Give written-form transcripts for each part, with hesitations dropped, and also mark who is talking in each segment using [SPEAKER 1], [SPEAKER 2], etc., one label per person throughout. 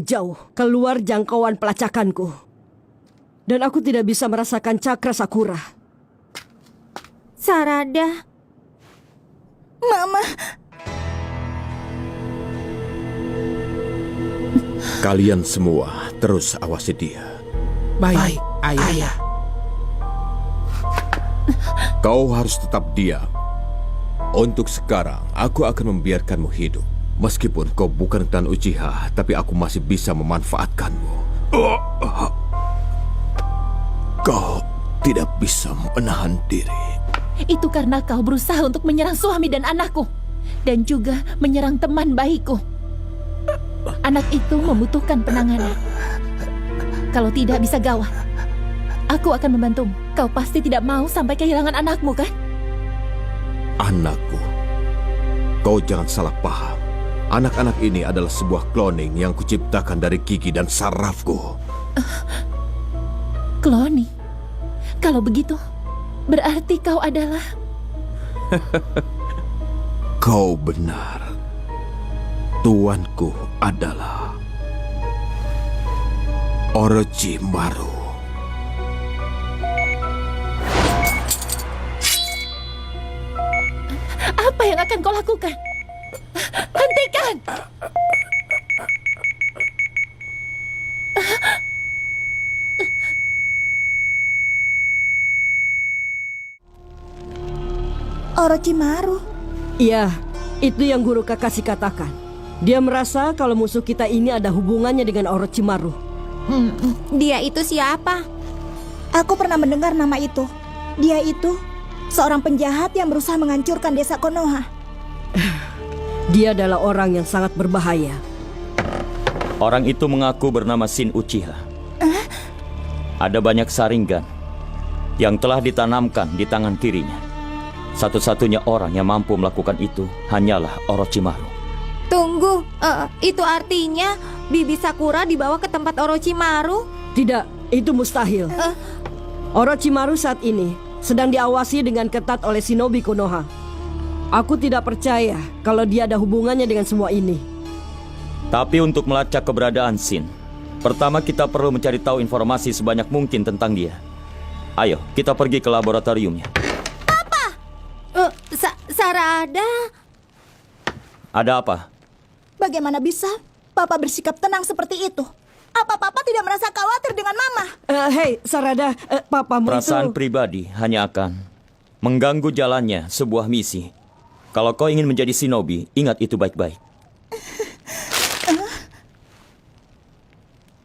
[SPEAKER 1] jauh keluar jangkauan pelacakanku. Dan aku tidak bisa merasakan cakra Sakura.
[SPEAKER 2] Sarada. Mama.
[SPEAKER 3] Kalian semua terus awasi dia.
[SPEAKER 4] Baik, ayah.
[SPEAKER 3] Kau harus tetap diam. Untuk sekarang, aku akan membiarkanmu hidup. Meskipun kau bukan klan Uchiha, tapi aku masih bisa memanfaatkanmu. Kau tidak bisa menahan diri.
[SPEAKER 2] Itu karena kau berusaha untuk menyerang suami dan anakku. Dan juga menyerang teman baikku. Anak itu membutuhkan penanganan. Kalau tidak bisa gawat. Aku akan membantumu. Kau pasti tidak mau sampai kehilangan anakmu, kan?
[SPEAKER 3] Anakku. Kau jangan salah paham. Anak-anak ini adalah sebuah cloning yang kuciptakan dari gigi dan sarafku.
[SPEAKER 2] Cloning? Kalau begitu, berarti kau adalah...
[SPEAKER 3] Kau benar. Tuanku adalah Orochimaru.
[SPEAKER 2] Apa yang akan kau lakukan? Hentikan!
[SPEAKER 5] Orochimaru.
[SPEAKER 1] Iya, itu yang guru Kakashi katakan. Dia merasa kalau musuh kita ini ada hubungannya dengan Orochimaru.
[SPEAKER 2] Dia itu siapa?
[SPEAKER 5] Aku pernah mendengar nama itu. Dia itu seorang penjahat yang berusaha menghancurkan desa Konoha.
[SPEAKER 1] Dia adalah orang yang sangat berbahaya.
[SPEAKER 6] Orang itu mengaku bernama Shin Uchiha. Ada banyak Sharingan yang telah ditanamkan di tangan kirinya. Satu-satunya orang yang mampu melakukan itu hanyalah Orochimaru.
[SPEAKER 2] Tunggu, itu artinya Bibi Sakura dibawa ke tempat Orochimaru?
[SPEAKER 1] Tidak, itu mustahil. Orochimaru saat ini sedang diawasi dengan ketat oleh shinobi Konoha. Aku tidak percaya kalau dia ada hubungannya dengan semua ini.
[SPEAKER 6] Tapi untuk melacak keberadaan Shin, pertama kita perlu mencari tahu informasi sebanyak mungkin tentang dia. Ayo, kita pergi ke laboratoriumnya.
[SPEAKER 2] Sarada?
[SPEAKER 6] Ada apa?
[SPEAKER 5] Bagaimana bisa Papa bersikap tenang seperti itu? Apa Papa tidak merasa khawatir dengan Mama?
[SPEAKER 1] Hei, Sarada, papamu
[SPEAKER 6] Perasaan
[SPEAKER 1] itu...
[SPEAKER 6] pribadi hanya akan mengganggu jalannya sebuah misi. Kalau kau ingin menjadi shinobi, ingat itu baik-baik.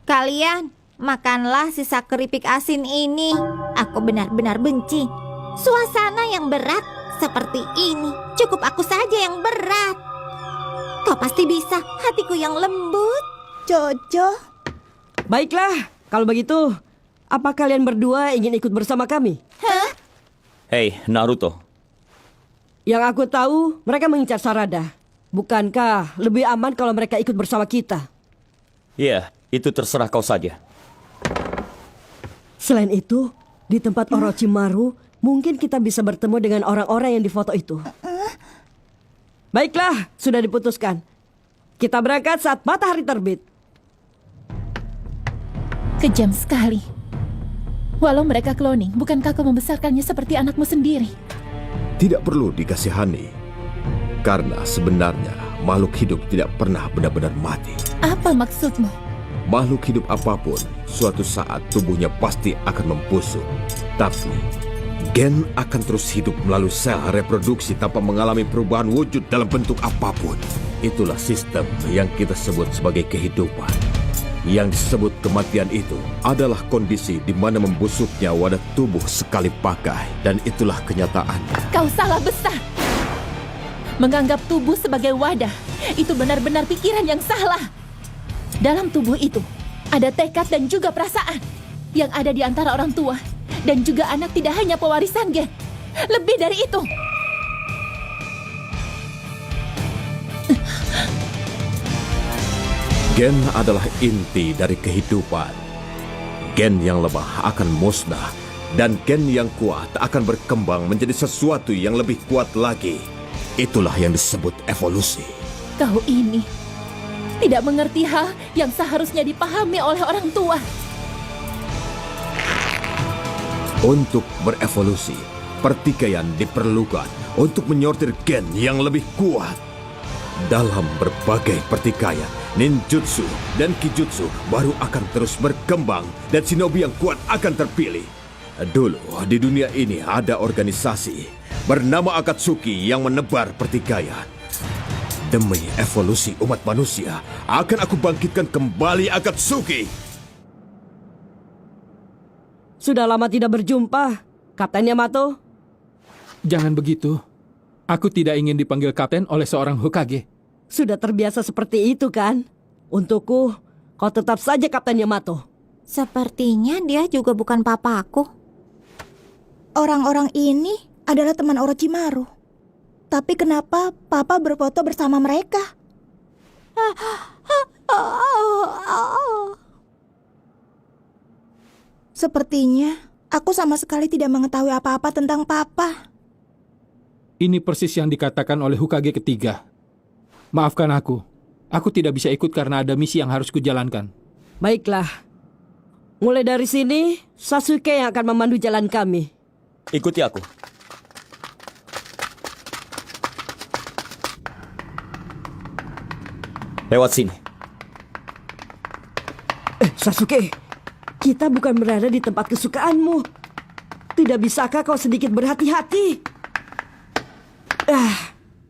[SPEAKER 2] Kalian, makanlah sisa keripik asin ini. Aku benar-benar benci. Suasana yang berat seperti ini. Cukup aku saja yang berat. Kau pasti bisa, hatiku yang lembut.
[SPEAKER 5] Jojo.
[SPEAKER 1] Baiklah, kalau begitu, apa kalian berdua ingin ikut bersama kami?
[SPEAKER 6] Hei, Naruto.
[SPEAKER 1] Yang aku tahu, mereka mengincar Sarada. Bukankah lebih aman kalau mereka ikut bersama kita?
[SPEAKER 6] Iya, itu terserah kau saja.
[SPEAKER 1] Selain itu, di tempat Orochimaru, mungkin kita bisa bertemu dengan orang-orang yang difoto itu. Baiklah, sudah diputuskan. Kita berangkat saat matahari terbit.
[SPEAKER 2] Kejam sekali. Walau mereka cloning, bukankah kau membesarkannya seperti anakmu sendiri?
[SPEAKER 3] Tidak perlu dikasihani. Karena sebenarnya makhluk hidup tidak pernah benar-benar mati.
[SPEAKER 2] Apa maksudmu?
[SPEAKER 3] Makhluk hidup apapun, suatu saat tubuhnya pasti akan membusuk. Tapi gen akan terus hidup melalui sel reproduksi tanpa mengalami perubahan wujud dalam bentuk apapun. Itulah sistem yang kita sebut sebagai kehidupan. Yang disebut kematian itu adalah kondisi di mana membusuknya wadah tubuh sekali pakai. Dan itulah kenyataannya.
[SPEAKER 2] Kau salah besar. Menganggap tubuh sebagai wadah, itu benar-benar pikiran yang salah. Dalam tubuh itu, ada tekad dan juga perasaan. Yang ada di antara orang tua dan juga anak tidak hanya pewarisan gen. Lebih dari itu.
[SPEAKER 3] Gen adalah inti dari kehidupan. Gen yang lemah akan musnah, dan gen yang kuat akan berkembang menjadi sesuatu yang lebih kuat lagi. Itulah yang disebut evolusi.
[SPEAKER 2] Kau ini tidak mengerti hal yang seharusnya dipahami oleh orang tua.
[SPEAKER 3] Untuk berevolusi, pertikaian diperlukan untuk menyortir gen yang lebih kuat. Dalam berbagai pertikaian, ninjutsu dan kijutsu baru akan terus berkembang dan shinobi yang kuat akan terpilih. Dulu di dunia ini ada organisasi bernama Akatsuki yang menebar pertikaian. Demi evolusi umat manusia, akan aku bangkitkan kembali Akatsuki.
[SPEAKER 1] Sudah lama tidak berjumpa, Kapten Yamato.
[SPEAKER 4] Jangan begitu. Aku tidak ingin dipanggil kapten oleh seorang Hokage.
[SPEAKER 1] Sudah terbiasa seperti itu kan? Untukku, kau tetap saja Kapten Yamato.
[SPEAKER 5] Sepertinya dia juga bukan papaku. Orang-orang ini adalah teman Orochimaru. Tapi kenapa papa berfoto bersama mereka? Sepertinya aku sama sekali tidak mengetahui apa-apa tentang papa.
[SPEAKER 4] Ini persis yang dikatakan oleh Hokage ketiga. Maafkan aku tidak bisa ikut karena ada misi yang harus kujalankan.
[SPEAKER 1] Baiklah. Mulai dari sini, Sasuke yang akan memandu jalan kami.
[SPEAKER 6] Ikuti aku. Lewat sini.
[SPEAKER 1] Sasuke, kita bukan berada di tempat kesukaanmu. Tidak bisakah kau sedikit berhati-hati?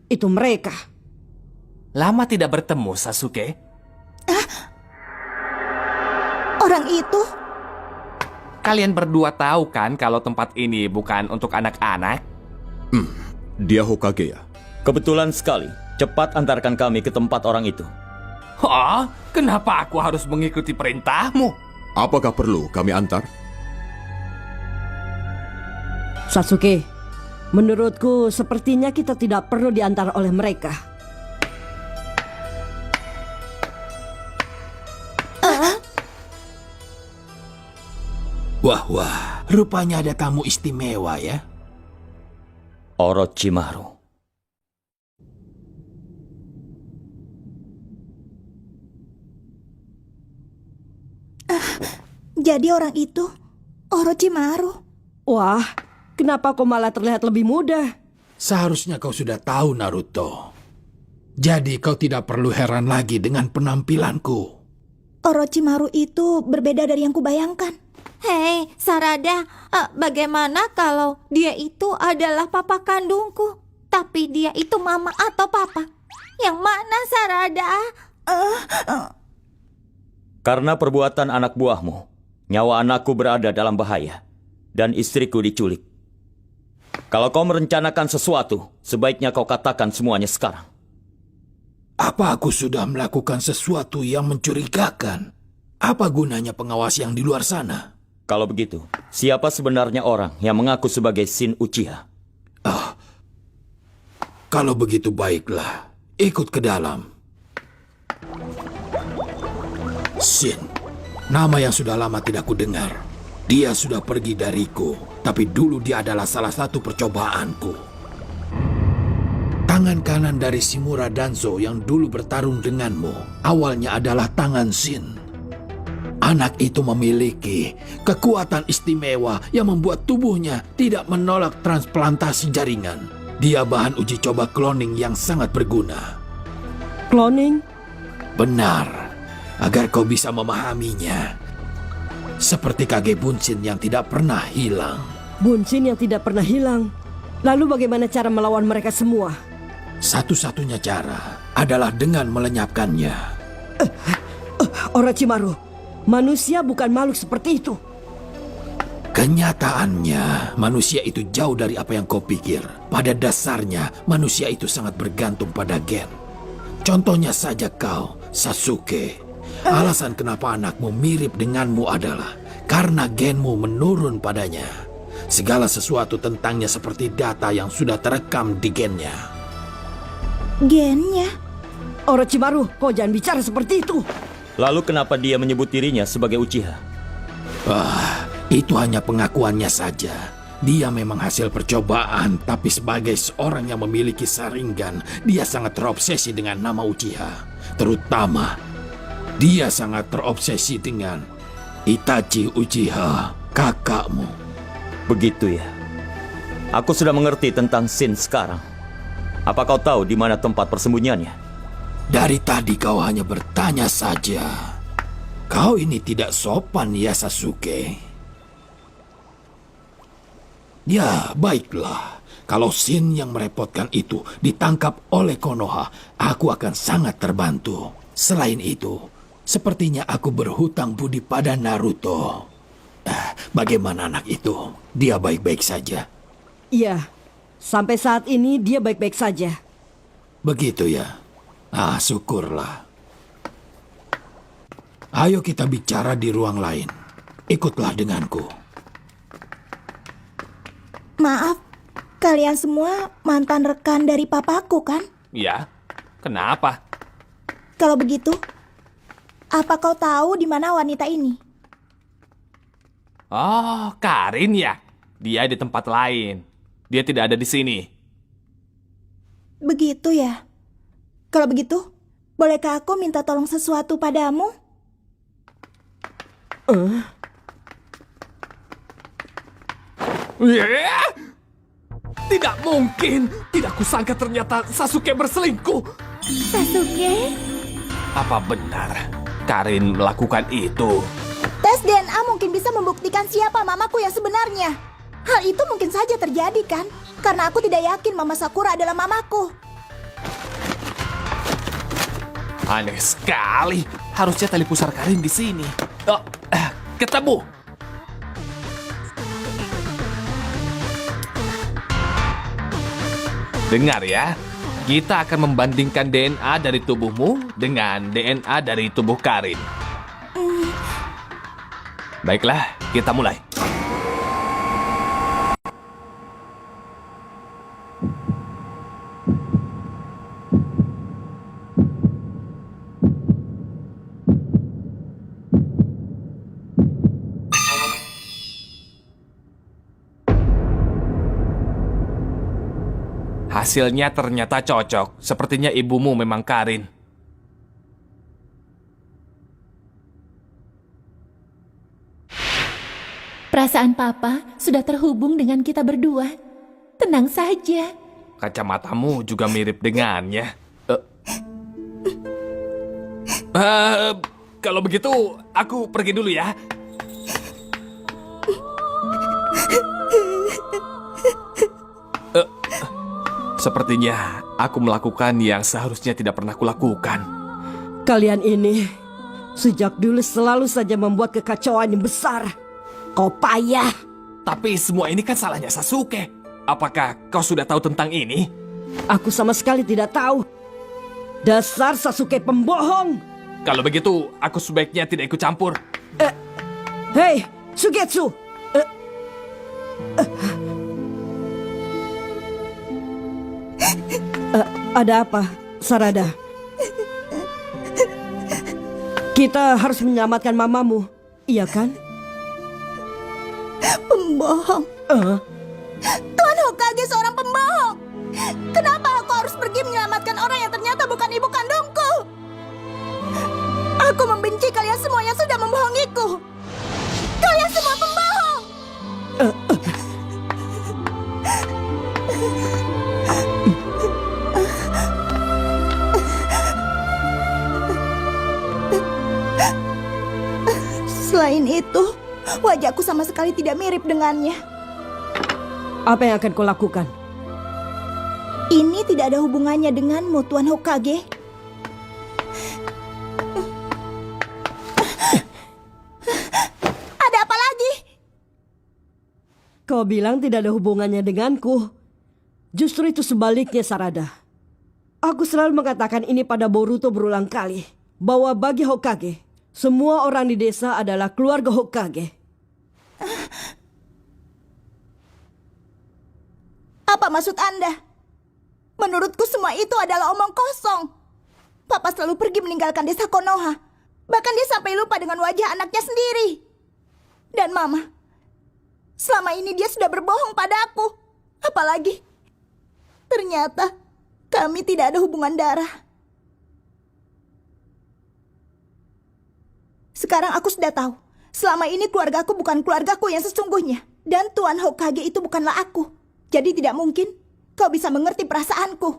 [SPEAKER 1] Itu mereka.
[SPEAKER 7] Lama tidak bertemu, Sasuke.
[SPEAKER 5] Orang itu?
[SPEAKER 7] Kalian berdua tahu kan kalau tempat ini bukan untuk anak-anak?
[SPEAKER 3] Dia Hokage ya?
[SPEAKER 6] Kebetulan sekali. Cepat antarkan kami ke tempat orang itu.
[SPEAKER 7] Hah? Kenapa aku harus mengikuti perintahmu?
[SPEAKER 3] Apakah perlu kami antar?
[SPEAKER 1] Sasuke, menurutku sepertinya kita tidak perlu diantar oleh mereka.
[SPEAKER 8] Wah, rupanya ada tamu istimewa ya.
[SPEAKER 6] Orochimaru.
[SPEAKER 5] Jadi orang itu Orochimaru.
[SPEAKER 1] Wah, kenapa kau malah terlihat lebih muda?
[SPEAKER 8] Seharusnya kau sudah tahu, Naruto. Jadi kau tidak perlu heran lagi dengan penampilanku.
[SPEAKER 5] Orochimaru itu berbeda dari yang kubayangkan. Hei, Sarada, bagaimana kalau dia itu adalah papa kandungku, tapi dia itu mama atau papa? Yang mana, Sarada?
[SPEAKER 6] Karena perbuatan anak buahmu, nyawa anakku berada dalam bahaya, dan istriku diculik. Kalau kau merencanakan sesuatu, sebaiknya kau katakan semuanya sekarang.
[SPEAKER 8] Apa aku sudah melakukan sesuatu yang mencurigakan? Apa gunanya pengawas yang di luar sana?
[SPEAKER 6] Kalau begitu, siapa sebenarnya orang yang mengaku sebagai Shin Uchiha?
[SPEAKER 8] Kalau begitu baiklah, ikut ke dalam. Shin, nama yang sudah lama tidak kudengar. Dia sudah pergi dariku, tapi dulu dia adalah salah satu percobaanku. Tangan kanan dari Shimura Danzo yang dulu bertarung denganmu, awalnya adalah tangan Shin. Anak itu memiliki kekuatan istimewa yang membuat tubuhnya tidak menolak transplantasi jaringan. Dia bahan uji coba cloning yang sangat berguna.
[SPEAKER 1] Cloning?
[SPEAKER 8] Benar, agar kau bisa memahaminya. Seperti Kage Bunshin yang tidak pernah hilang.
[SPEAKER 1] Bunshin yang tidak pernah hilang. Lalu bagaimana cara melawan mereka semua?
[SPEAKER 8] Satu-satunya cara adalah dengan melenyapkannya.
[SPEAKER 1] Orochimaru, manusia bukan makhluk seperti itu.
[SPEAKER 8] Kenyataannya, manusia itu jauh dari apa yang kau pikir. Pada dasarnya, manusia itu sangat bergantung pada gen. Contohnya saja kau, Sasuke. Alasan kenapa anakmu mirip denganmu adalah karena genmu menurun padanya. Segala sesuatu tentangnya seperti data yang sudah terekam di gennya.
[SPEAKER 5] Gennya?
[SPEAKER 1] Orochimaru, kau jangan bicara seperti itu.
[SPEAKER 6] Lalu kenapa dia menyebut dirinya sebagai Uchiha?
[SPEAKER 8] Itu hanya pengakuannya saja. Dia memang hasil percobaan, tapi sebagai seorang yang memiliki Sharingan, dia sangat terobsesi dengan nama Uchiha. Terutama Dia sangat terobsesi dengan Itachi Uchiha, kakakmu.
[SPEAKER 6] Begitu ya. Aku sudah mengerti tentang Shin sekarang. Apa kau tahu di mana tempat persembunyiannya?
[SPEAKER 8] Dari tadi kau hanya bertanya saja. Kau ini tidak sopan ya, Sasuke. Ya, baiklah. Kalau Shin yang merepotkan itu ditangkap oleh Konoha, aku akan sangat terbantu. Selain itu, sepertinya aku berhutang budi pada Naruto. Bagaimana anak itu? Dia baik-baik saja.
[SPEAKER 1] Iya, sampai saat ini dia baik-baik saja.
[SPEAKER 8] Begitu ya? Syukurlah. Ayo kita bicara di ruang lain. Ikutlah denganku.
[SPEAKER 5] Maaf, kalian semua mantan rekan dari papaku kan?
[SPEAKER 7] Ya, kenapa?
[SPEAKER 5] Kalau begitu, apa kau tahu di mana wanita ini?
[SPEAKER 7] Oh, Karin ya? Dia di tempat lain. Dia tidak ada di sini.
[SPEAKER 5] Begitu ya? Kalau begitu, bolehkah aku minta tolong sesuatu padamu?
[SPEAKER 7] Yeah! Tidak mungkin. Tidak kusangka ternyata Sasuke berselingkuh.
[SPEAKER 5] Sasuke?
[SPEAKER 7] Apa benar Karin melakukan itu?
[SPEAKER 5] Tes DNA mungkin bisa membuktikan siapa mamaku yang sebenarnya. Hal itu mungkin saja terjadi kan? Karena aku tidak yakin Mama Sakura adalah mamaku.
[SPEAKER 7] Aneh sekali. Harusnya tali pusar Karin di sini. Oh, ketemu. Dengar ya, kita akan membandingkan DNA dari tubuhmu dengan DNA dari tubuh Karin. Baiklah, kita mulai. Hasilnya ternyata cocok. Sepertinya ibumu memang Karin.
[SPEAKER 2] Perasaan Papa sudah terhubung dengan kita berdua. Tenang saja.
[SPEAKER 7] Kacamatamu juga mirip dengannya. Kalau begitu, aku pergi dulu ya. Sepertinya aku melakukan yang seharusnya tidak pernah kulakukan.
[SPEAKER 1] Kalian ini sejak dulu selalu saja membuat kekacauan yang besar. Kau payah.
[SPEAKER 7] Tapi semua ini kan salahnya Sasuke. Apakah kau sudah tahu tentang ini?
[SPEAKER 1] Aku sama sekali tidak tahu. Dasar Sasuke pembohong.
[SPEAKER 7] Kalau begitu, aku sebaiknya tidak ikut campur.
[SPEAKER 1] Hei, Sugetsu. Ada apa, Sarada? Kita harus menyelamatkan mamamu, iya kan?
[SPEAKER 5] Pembohong. Tuan Hokage seorang pembohong. Kenapa aku harus pergi menyelamatkan orang yang ternyata bukan ibu kandungku? Aku membenci kalian semua yang sudah membohongiku. Kalian semua pembohong. Selain itu, wajahku sama sekali tidak mirip dengannya.
[SPEAKER 1] Apa yang akan kau lakukan?
[SPEAKER 5] Ini tidak ada hubungannya denganmu, Tuan Hokage. Ada apa lagi?
[SPEAKER 1] Kau bilang tidak ada hubungannya denganku. Justru itu sebaliknya, Sarada. Aku selalu mengatakan ini pada Boruto berulang kali. Bahwa bagi Hokage, semua orang di desa adalah keluarga Hokage.
[SPEAKER 5] Apa maksud Anda? Menurutku semua itu adalah omong kosong. Papa selalu pergi meninggalkan desa Konoha. Bahkan dia sampai lupa dengan wajah anaknya sendiri. Dan Mama, selama ini dia sudah berbohong padaku. Apalagi, ternyata kami tidak ada hubungan darah. Sekarang aku sudah tahu. Selama ini keluargaku bukan keluargaku yang sesungguhnya. Dan Tuan Hokage itu bukanlah aku. Jadi tidak mungkin kau bisa mengerti perasaanku.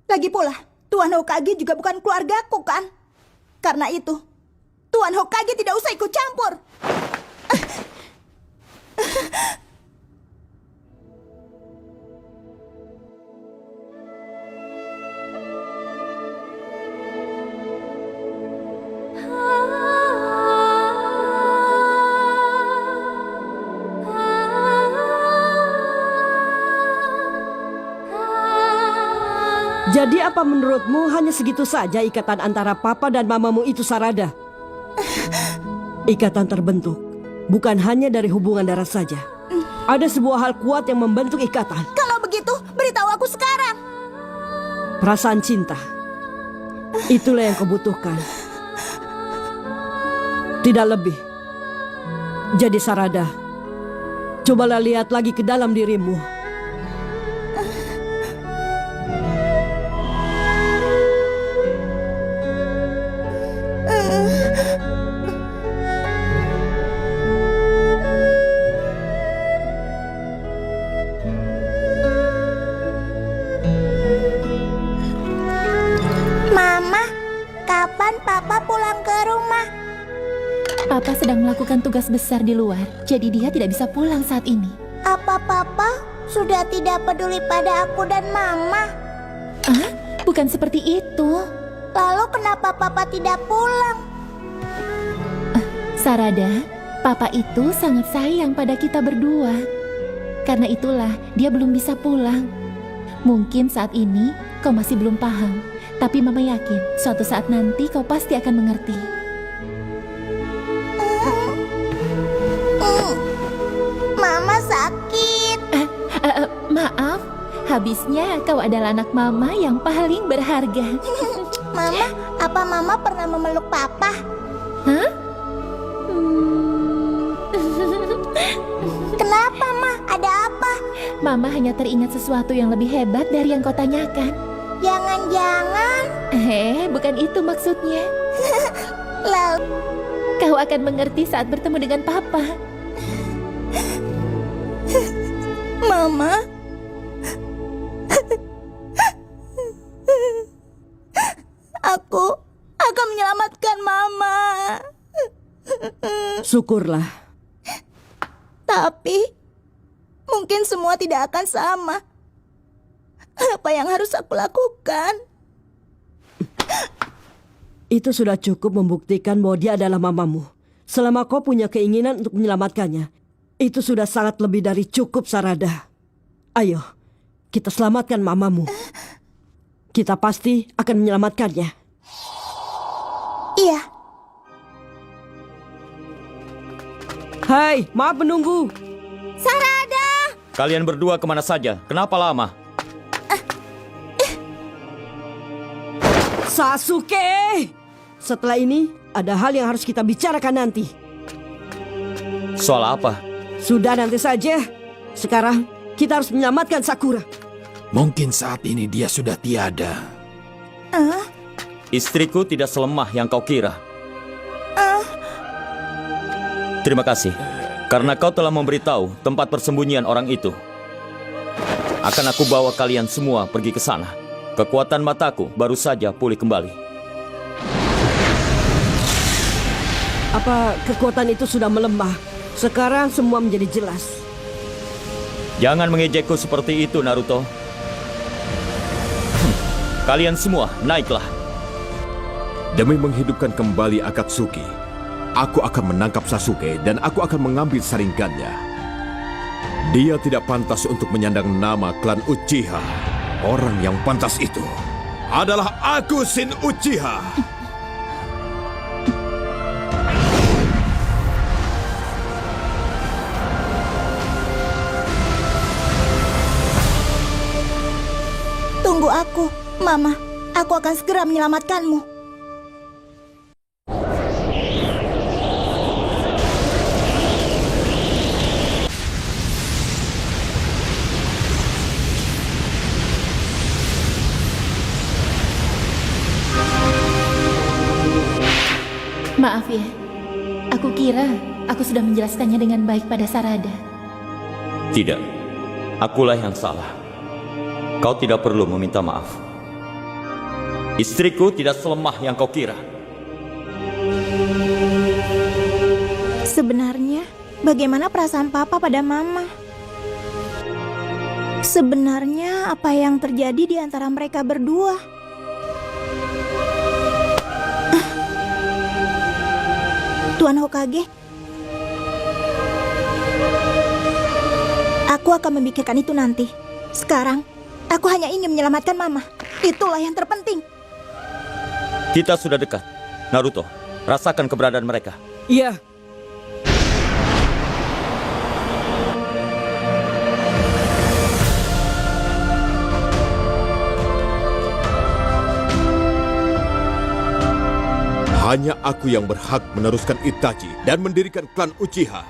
[SPEAKER 5] Lagi pula, Tuan Hokage juga bukan keluargaku kan? Karena itu, Tuan Hokage tidak usah ikut campur.
[SPEAKER 1] Jadi apa menurutmu hanya segitu saja ikatan antara papa dan mamamu itu, Sarada? Ikatan terbentuk bukan hanya dari hubungan darah saja. Ada sebuah hal kuat yang membentuk ikatan.
[SPEAKER 5] Kalau begitu, beritahu aku sekarang.
[SPEAKER 1] Perasaan cinta. Itulah yang kau butuhkan. Tidak lebih. Jadi Sarada, cobalah lihat lagi ke dalam dirimu.
[SPEAKER 5] Mama, kapan Papa pulang ke rumah?
[SPEAKER 2] Papa sedang melakukan tugas besar di luar, jadi dia tidak bisa pulang saat ini.
[SPEAKER 5] Apa Papa sudah tidak peduli pada aku dan Mama?
[SPEAKER 2] Ah, bukan seperti itu.
[SPEAKER 5] Lalu kenapa Papa tidak pulang?
[SPEAKER 2] Sarada, Papa itu sangat sayang pada kita berdua. Karena itulah dia belum bisa pulang. Mungkin saat ini kau masih belum paham, tapi Mama yakin suatu saat nanti kau pasti akan mengerti.
[SPEAKER 5] Mama sakit.
[SPEAKER 2] Maaf, habisnya kau adalah anak Mama yang paling berharga.
[SPEAKER 5] Mama, apa Mama pernah memeluk Papa?
[SPEAKER 2] Hah?
[SPEAKER 5] Kenapa, Ma? Ada apa?
[SPEAKER 2] Mama hanya teringat sesuatu yang lebih hebat dari yang kau tanyakan.
[SPEAKER 5] Jangan-jangan.
[SPEAKER 2] Bukan itu maksudnya.
[SPEAKER 5] Lalu,
[SPEAKER 2] Kau akan mengerti saat bertemu dengan Papa.
[SPEAKER 5] Mama. Aku akan menyelamatkan Mama.
[SPEAKER 1] Syukurlah.
[SPEAKER 5] Tapi mungkin semua tidak akan sama. Apa yang harus aku lakukan?
[SPEAKER 1] Itu sudah cukup membuktikan bahwa dia adalah mamamu. Selama kau punya keinginan untuk menyelamatkannya, itu sudah sangat lebih dari cukup, Sarada. Ayo, kita selamatkan mamamu. Kita pasti akan menyelamatkannya.
[SPEAKER 5] Iya.
[SPEAKER 1] Hai, maaf menunggu.
[SPEAKER 5] Sarada!
[SPEAKER 6] Kalian berdua kemana saja? Kenapa lama?
[SPEAKER 1] Sasuke! Setelah ini, ada hal yang harus kita bicarakan nanti.
[SPEAKER 6] Soal apa?
[SPEAKER 1] Sudah, nanti saja. Sekarang, kita harus menyelamatkan Sakura.
[SPEAKER 8] Mungkin saat ini dia sudah tiada.
[SPEAKER 6] Istriku tidak selemah yang kau kira. Terima kasih, karena kau telah memberitahu tempat persembunyian orang itu. Akan aku bawa kalian semua pergi ke sana. Kekuatan mataku baru saja pulih kembali.
[SPEAKER 1] Apa kekuatan itu sudah melemah? Sekarang semua menjadi jelas.
[SPEAKER 6] Jangan mengejekku seperti itu, Naruto. Kalian semua, naiklah.
[SPEAKER 3] Demi menghidupkan kembali Akatsuki, aku akan menangkap Sasuke dan aku akan mengambil saringannya. Dia tidak pantas untuk menyandang nama klan Uchiha. Orang yang pantas itu adalah aku, Shin Uchiha.
[SPEAKER 5] Tunggu aku, Mama. Aku akan segera menyelamatkanmu.
[SPEAKER 2] Maaf ya, Aku kira aku sudah menjelaskannya dengan baik pada Sarada.
[SPEAKER 6] Tidak, akulah yang salah. Kau tidak perlu meminta maaf. Istriku tidak selemah yang kau kira.
[SPEAKER 5] Sebenarnya, bagaimana perasaan Papa pada Mama? Sebenarnya apa yang terjadi di antara mereka berdua? Tuan Hokage, aku akan memikirkan itu nanti. Sekarang, aku hanya ingin menyelamatkan Mama. Itulah yang terpenting.
[SPEAKER 6] Kita sudah dekat. Naruto, rasakan keberadaan mereka.
[SPEAKER 1] Iya,
[SPEAKER 3] Hanya aku yang berhak meneruskan Itachi dan mendirikan klan Uchiha.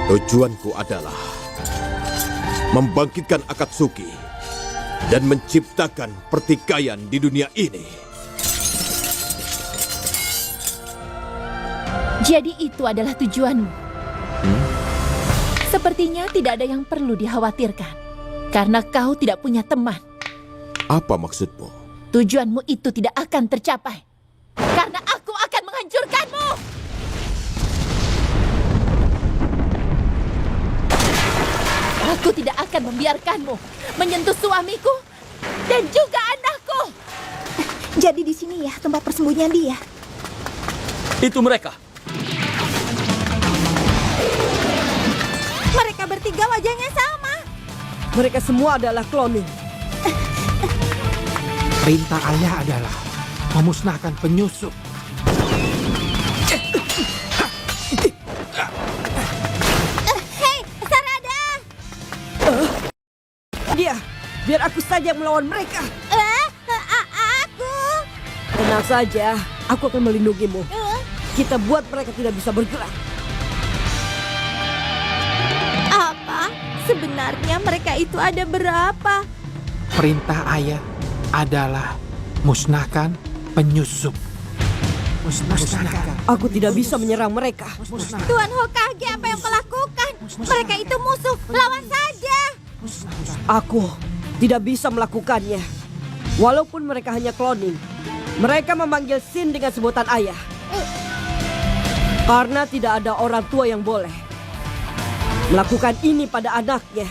[SPEAKER 3] Tujuanku adalah membangkitkan Akatsuki dan menciptakan pertikaian di dunia ini.
[SPEAKER 2] Jadi itu adalah tujuanmu. Sepertinya tidak ada yang perlu dikhawatirkan. Karena kau tidak punya teman.
[SPEAKER 3] Apa maksudmu?
[SPEAKER 2] Tujuanmu itu tidak akan tercapai. Karena aku akan menghancurkanmu. Aku tidak akan membiarkanmu menyentuh suamiku dan juga anakku.
[SPEAKER 5] Jadi di sini ya tempat persembunyian dia.
[SPEAKER 6] Itu mereka.
[SPEAKER 5] Mereka bertiga wajahnya sama.
[SPEAKER 1] mereka semua adalah cloning.
[SPEAKER 8] Perintah ayah adalah memusnahkan penyusup.
[SPEAKER 5] Hei, Sarada!
[SPEAKER 1] Dia, biar aku saja yang melawan mereka.
[SPEAKER 5] Aku...
[SPEAKER 1] Tenang saja, aku akan melindungimu. Kita buat mereka tidak bisa bergerak.
[SPEAKER 5] Apa? Sebenarnya mereka itu ada berapa?
[SPEAKER 8] Perintah ayah adalah musnahkan penyusup. Musnahkan.
[SPEAKER 1] Aku tidak bisa menyerang mereka.
[SPEAKER 5] Tuan Hokage, apa yang kau lakukan? Mereka itu musuh, lawan saja.
[SPEAKER 1] Aku tidak bisa melakukannya. Walaupun mereka hanya cloning, mereka memanggil Shin dengan sebutan ayah. Karena tidak ada orang tua yang boleh melakukan ini pada anaknya.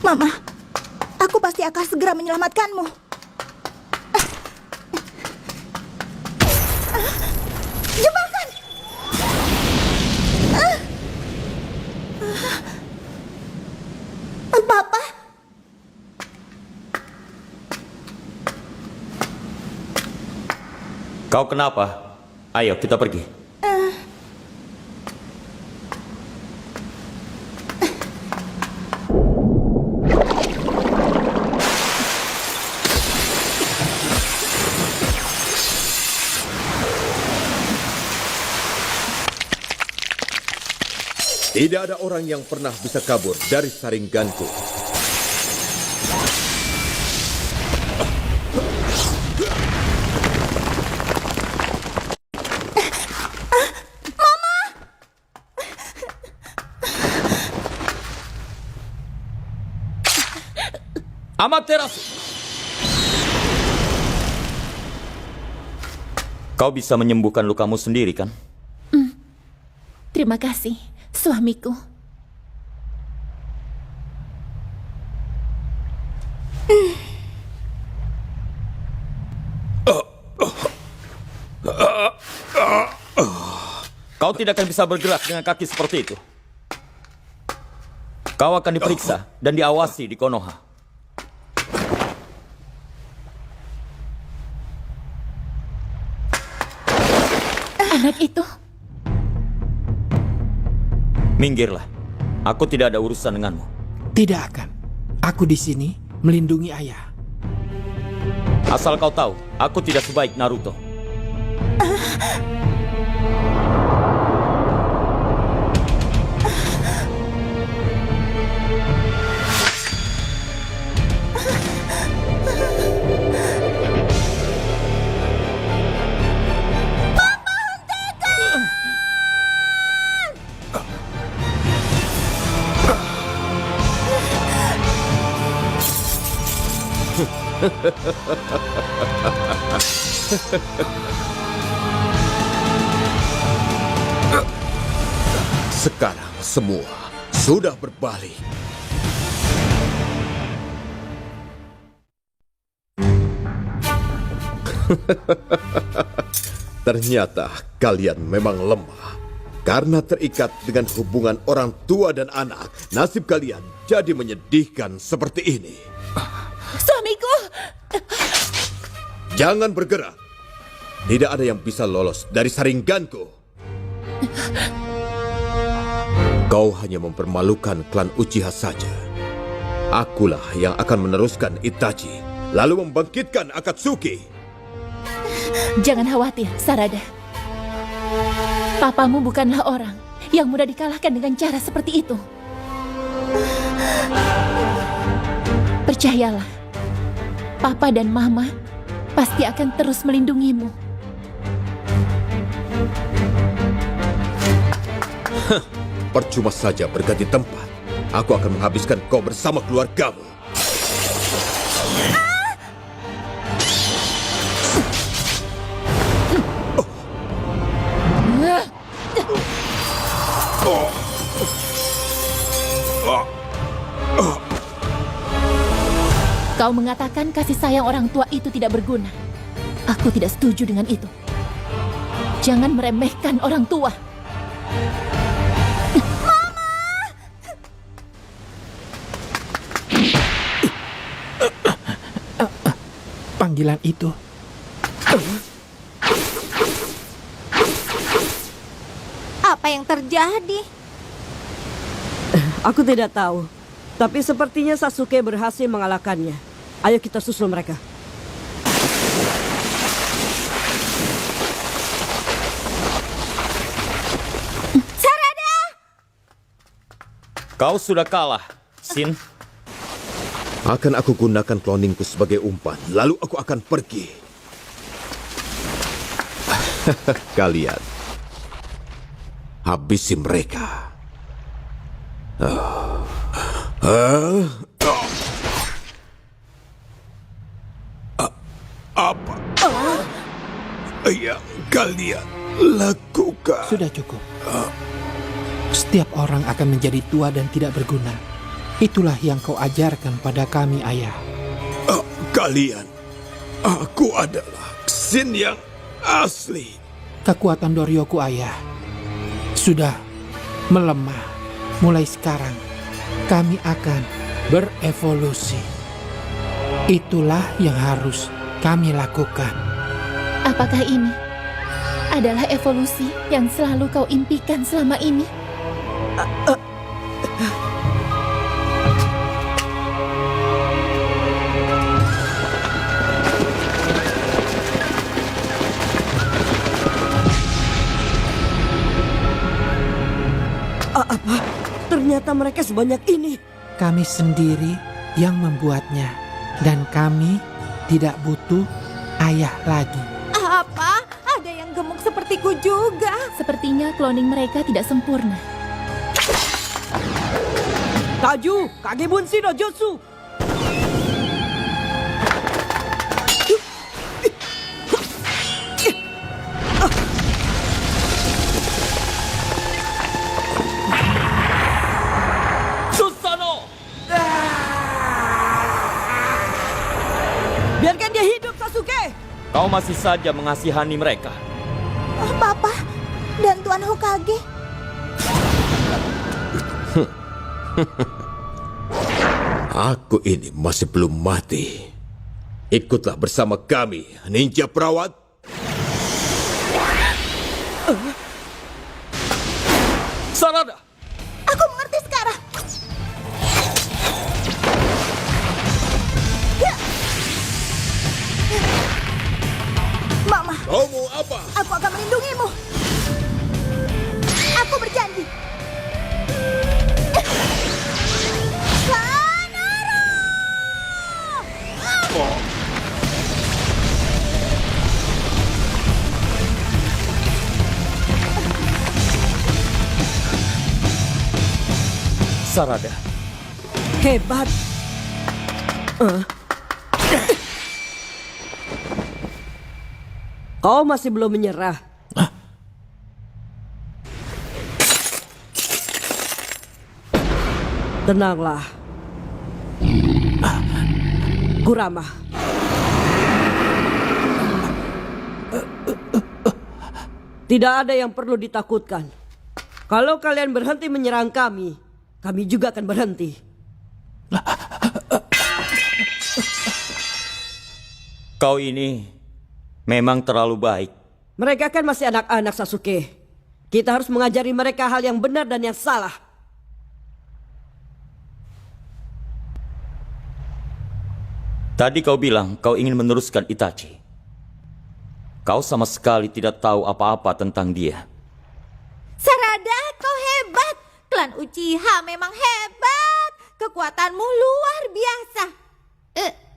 [SPEAKER 5] Mama, aku pasti akan segera menyelamatkanmu. Jebakan! Papa?
[SPEAKER 6] Kau kenapa? Ayo kita pergi.
[SPEAKER 3] Tidak ada orang yang pernah bisa kabur dari Sharinganku.
[SPEAKER 6] Amaterasu! Kau bisa menyembuhkan lukamu sendiri, kan?
[SPEAKER 2] Terima kasih, suamiku.
[SPEAKER 6] Kau tidak akan bisa bergerak dengan kaki seperti itu. Kau akan diperiksa dan diawasi di Konoha.
[SPEAKER 2] Anak itu,
[SPEAKER 6] Minggirlah. Aku tidak ada urusan denganmu.
[SPEAKER 9] Tidak akan. Aku di sini melindungi ayah.
[SPEAKER 6] Asal kau tahu, aku tidak sebaik Naruto.
[SPEAKER 3] Sekarang semua sudah berbalik. Ternyata kalian memang lemah. Karena terikat dengan hubungan orang tua dan anak, nasib kalian jadi menyedihkan seperti ini.
[SPEAKER 2] suamiku.
[SPEAKER 3] Jangan bergerak. Tidak ada yang bisa lolos dari saringanku. Kau hanya mempermalukan klan Uchiha saja. Akulah yang akan meneruskan Itachi, lalu membangkitkan Akatsuki.
[SPEAKER 2] Jangan khawatir, Sarada. Papamu bukanlah orang yang mudah dikalahkan dengan cara seperti itu. Percayalah, Papa dan Mama pasti akan terus melindungimu.
[SPEAKER 3] Percuma saja berganti tempat. Aku akan menghabiskan kau bersama keluargamu.
[SPEAKER 2] Kau mengatakan kasih sayang orang tua itu tidak berguna. Aku tidak setuju dengan itu. Jangan meremehkan orang tua.
[SPEAKER 9] Panggilan itu.
[SPEAKER 5] Apa yang terjadi?
[SPEAKER 1] Aku tidak tahu. Tapi sepertinya Sasuke berhasil mengalahkannya. Ayo kita susul mereka.
[SPEAKER 6] Kau sudah kalah, Shin.
[SPEAKER 3] Akan aku gunakan cloningku sebagai umpan, lalu aku akan pergi. Kalian habisi mereka. Apa yang kalian lakukan?
[SPEAKER 9] Sudah cukup. Setiap orang akan menjadi tua dan tidak berguna. Itulah yang kau ajarkan pada kami, ayah.
[SPEAKER 3] Kalian, aku adalah Shin yang asli.
[SPEAKER 9] Kekuatan Doryoku, ayah, sudah melemah. Mulai sekarang, kami akan berevolusi. Itulah yang harus kami lakukan.
[SPEAKER 2] Apakah ini adalah evolusi yang selalu kau impikan selama ini?
[SPEAKER 1] Apa? Ternyata mereka sebanyak ini.
[SPEAKER 9] Kami sendiri yang membuatnya. Dan kami tidak butuh ayah lagi.
[SPEAKER 5] Apa? Ada yang gemuk sepertiku juga.
[SPEAKER 2] Sepertinya cloning mereka tidak sempurna.
[SPEAKER 1] Taju, Kagebunshi no Jutsu.
[SPEAKER 6] kau masih saja mengasihani mereka.
[SPEAKER 5] Oh, Papa dan Tuan Hokage.
[SPEAKER 3] Aku ini masih belum mati. Ikutlah bersama kami, ninja perawat.
[SPEAKER 6] Sarada!
[SPEAKER 5] Aku mengerti sekarang. Mama,
[SPEAKER 3] Kau mau apa?
[SPEAKER 5] aku akan melindungimu. Aku berjanji. Sanaro!
[SPEAKER 6] Sarada,
[SPEAKER 1] Hebat. Kau masih belum menyerah. Tenanglah. Kurama. Tidak ada yang perlu ditakutkan. Kalau kalian berhenti menyerang kami juga akan berhenti.
[SPEAKER 6] kau ini memang terlalu baik.
[SPEAKER 1] Mereka kan masih anak-anak, Sasuke. Kita harus mengajari mereka hal yang benar dan yang salah.
[SPEAKER 6] Tadi kau bilang kau ingin meneruskan Itachi. Kau sama sekali tidak tahu apa-apa tentang dia.
[SPEAKER 5] Sarada, kau hebat. Klan Uchiha memang hebat. Kekuatanmu luar biasa.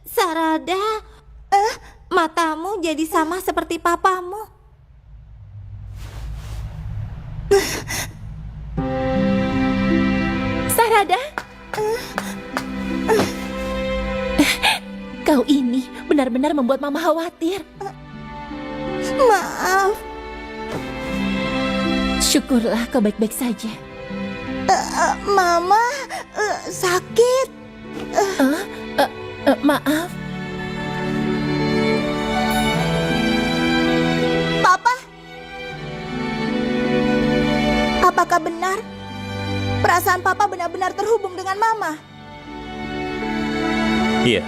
[SPEAKER 5] Sarada, matamu jadi sama seperti papamu.
[SPEAKER 2] Sarada. Kau ini benar-benar membuat Mama khawatir.
[SPEAKER 5] Maaf,
[SPEAKER 2] Syukurlah kau baik-baik saja.
[SPEAKER 5] Mama sakit.
[SPEAKER 2] Maaf.
[SPEAKER 5] Papa, apakah benar perasaan Papa benar-benar terhubung dengan Mama?
[SPEAKER 6] Iya,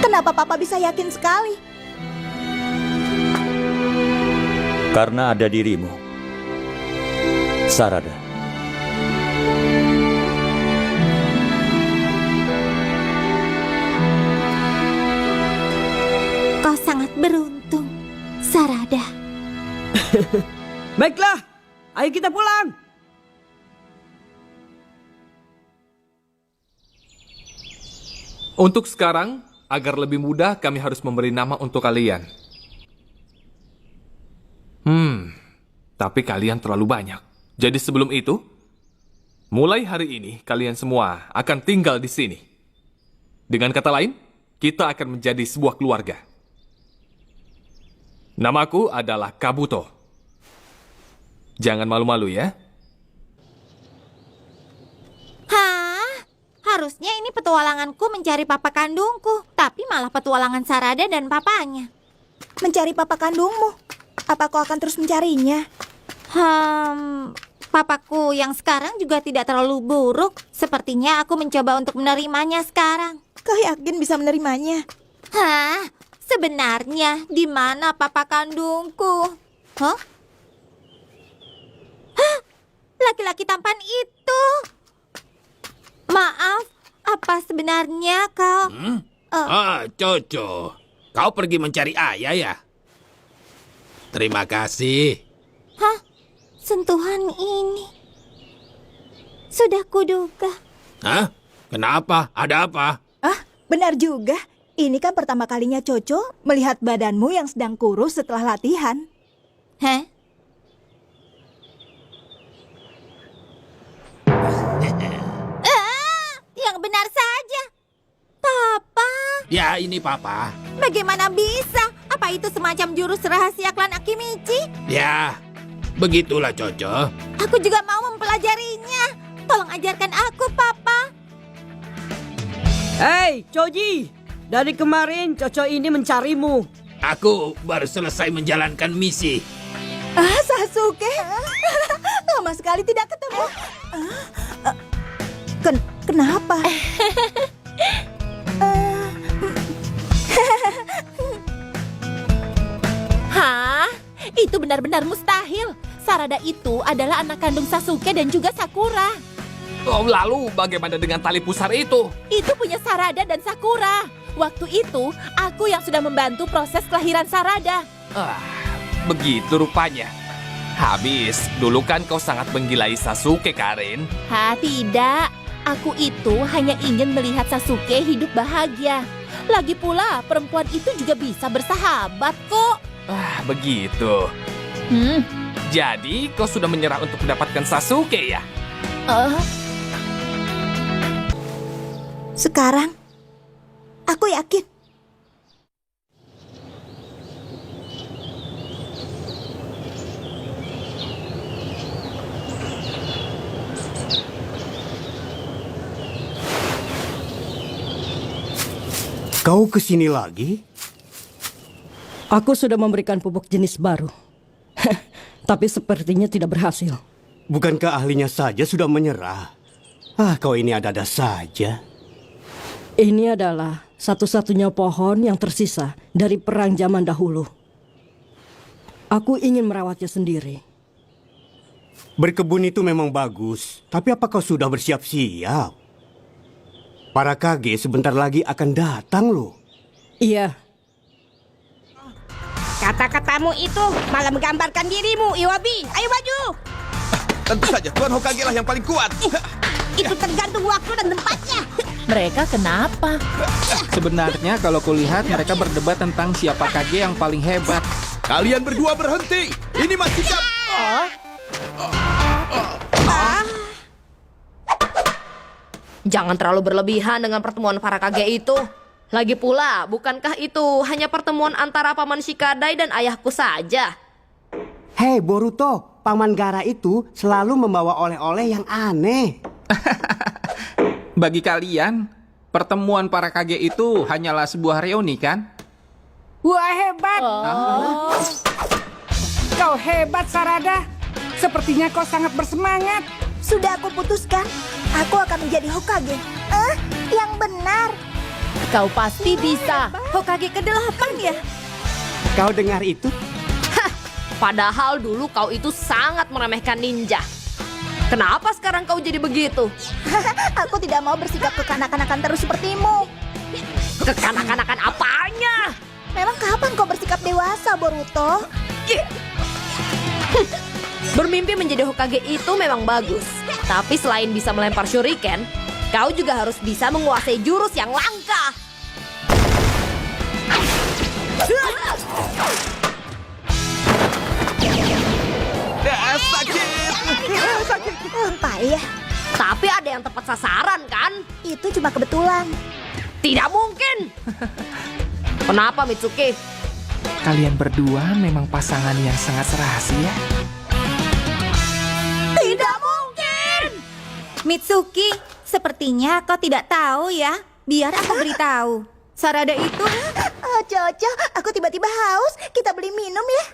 [SPEAKER 5] Kenapa Papa bisa yakin sekali?
[SPEAKER 6] karena ada dirimu, Sarada.
[SPEAKER 5] Kau sangat beruntung, Sarada.
[SPEAKER 1] Baiklah, ayo kita pulang.
[SPEAKER 7] Untuk sekarang, agar lebih mudah kami harus memberi nama untuk kalian. Tapi kalian terlalu banyak. Jadi sebelum itu, mulai hari ini kalian semua akan tinggal di sini. Dengan kata lain, kita akan menjadi sebuah keluarga. Namaku adalah Kabuto. Jangan malu-malu ya.
[SPEAKER 5] Hah? Harusnya ini petualanganku mencari papa kandungku, tapi malah petualangan Sarada dan papanya. Mencari papa kandungmu? Apa kau akan terus mencarinya? Papaku yang sekarang juga tidak terlalu buruk. Sepertinya aku mencoba untuk menerimanya sekarang. Kau yakin bisa menerimanya? Hah? Sebenarnya di mana papa kandungku? Hah? Hah? Laki-laki tampan itu. Maaf, apa sebenarnya kau?
[SPEAKER 8] Coco, kau pergi mencari ayah ya? Terima kasih.
[SPEAKER 5] Hah? Sentuhan ini sudah kuduga.
[SPEAKER 8] Hah? Kenapa? Ada apa?
[SPEAKER 10] Benar juga. Ini kan pertama kalinya Coco melihat badanmu yang sedang kurus setelah latihan.
[SPEAKER 5] Hah? Yang benar saja. Papa,
[SPEAKER 8] Ya, ini Papa.
[SPEAKER 5] bagaimana bisa? Apa itu semacam jurus rahasia klan Akimichi?
[SPEAKER 8] Ya, begitulah Coco.
[SPEAKER 5] Aku juga mau mempelajarinya. Tolong ajarkan aku, Papa.
[SPEAKER 1] Hei, Choji. Dari kemarin Coco ini mencarimu.
[SPEAKER 8] Aku baru selesai menjalankan misi.
[SPEAKER 10] Sasuke. Lama sekali tidak ketemu. Kenapa?
[SPEAKER 2] Hah? Itu benar-benar mustahil. Sarada itu adalah anak kandung Sasuke dan juga Sakura.
[SPEAKER 7] Oh, lalu bagaimana dengan tali pusar itu?
[SPEAKER 2] Itu punya Sarada dan Sakura. Waktu itu, aku yang sudah membantu proses kelahiran Sarada.
[SPEAKER 7] Begitu rupanya. Habis, dulu kan kau sangat menggilai Sasuke, Karin.
[SPEAKER 2] Tidak. Aku itu hanya ingin melihat Sasuke hidup bahagia. Lagi pula, perempuan itu juga bisa bersahabat kok.
[SPEAKER 7] Begitu. Jadi, kau sudah menyerah untuk mendapatkan Sasuke ya?
[SPEAKER 10] Sekarang, aku yakin.
[SPEAKER 11] Kau kesini lagi?
[SPEAKER 1] Aku sudah memberikan pupuk jenis baru. Tapi sepertinya tidak berhasil.
[SPEAKER 11] Bukankah ahlinya saja sudah menyerah? Kau ini ada-ada saja.
[SPEAKER 1] Ini adalah satu-satunya pohon yang tersisa dari perang zaman dahulu. Aku ingin merawatnya sendiri.
[SPEAKER 11] Berkebun itu memang bagus, tapi apa kau sudah bersiap-siap? Para Kage sebentar lagi akan datang loh.
[SPEAKER 1] Iya.
[SPEAKER 12] Kata-katamu itu malah menggambarkan dirimu, Iwabi. Ayo maju.
[SPEAKER 3] Tentu saja, Tuan Hokage lah yang paling kuat.
[SPEAKER 12] Itu tergantung waktu dan tempatnya.
[SPEAKER 2] Mereka kenapa?
[SPEAKER 4] Sebenarnya kalau kulihat mereka berdebat tentang siapa Kage yang paling hebat.
[SPEAKER 3] Kalian berdua berhenti. Ini masih jam.
[SPEAKER 12] Jangan terlalu berlebihan dengan pertemuan para Kage itu. Lagi pula, bukankah itu hanya pertemuan antara Paman Shikadai dan ayahku saja?
[SPEAKER 11] Hei Boruto, Paman Gaara itu selalu membawa oleh-oleh yang aneh.
[SPEAKER 4] Bagi kalian, pertemuan para Kage itu hanyalah sebuah reuni kan?
[SPEAKER 12] Wah, hebat.
[SPEAKER 13] Kau hebat, Sarada. Sepertinya kau sangat bersemangat.
[SPEAKER 10] Sudah aku putuskan. Aku akan menjadi Hokage. Yang benar.
[SPEAKER 2] Kau pasti bisa.
[SPEAKER 10] Hokage ke-8 ya?
[SPEAKER 11] Kau dengar itu?
[SPEAKER 12] Padahal dulu kau itu sangat meremehkan ninja. Kenapa sekarang kau jadi begitu?
[SPEAKER 10] Aku tidak mau bersikap kekanak-kanakan terus sepertimu.
[SPEAKER 12] Kekanak-kanakan apanya?
[SPEAKER 10] Memang kapan kau bersikap dewasa, Boruto?
[SPEAKER 12] Bermimpi menjadi Hokage itu memang bagus. Tapi selain bisa melempar shuriken, kau juga harus bisa menguasai jurus yang langka.
[SPEAKER 10] Sakit. Payah.
[SPEAKER 12] Tapi ada yang tepat sasaran kan?
[SPEAKER 10] Itu cuma kebetulan.
[SPEAKER 12] Tidak mungkin. Kenapa Mitsuki?
[SPEAKER 13] Kalian berdua memang pasangan yang sangat rahasia.
[SPEAKER 10] Tidak mungkin. Mitsuki, sepertinya kau tidak tahu ya. Biar aku beritahu. Sarada itu... Coco, aku tiba-tiba haus. Kita beli minum ya.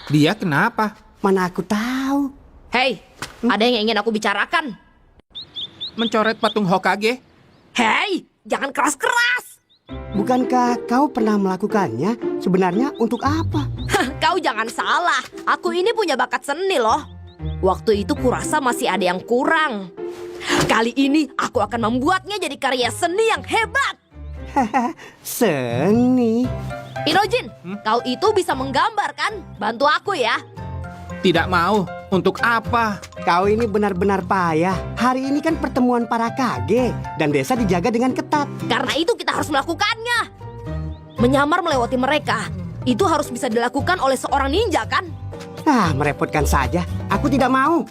[SPEAKER 4] Dia kenapa?
[SPEAKER 11] Mana aku tahu.
[SPEAKER 12] Hei, ada yang ingin aku bicarakan.
[SPEAKER 4] Mencoret patung Hokage?
[SPEAKER 12] Hei, jangan keras-keras.
[SPEAKER 11] Bukankah kau pernah melakukannya? Sebenarnya untuk apa?
[SPEAKER 12] Kau jangan salah. Aku ini punya bakat seni loh. Waktu itu kurasa masih ada yang kurang. Kali ini aku akan membuatnya jadi karya seni yang hebat.
[SPEAKER 11] Seni?
[SPEAKER 12] Inojin, kau itu bisa menggambar kan? Bantu aku ya.
[SPEAKER 4] Tidak mau. Untuk apa?
[SPEAKER 11] Kau ini benar-benar payah. Hari ini kan pertemuan para Kage dan desa dijaga dengan ketat.
[SPEAKER 12] Karena itu kita harus melakukannya. Menyamar melewati mereka, itu harus bisa dilakukan oleh seorang ninja kan?
[SPEAKER 11] Merepotkan saja. Aku tidak mau.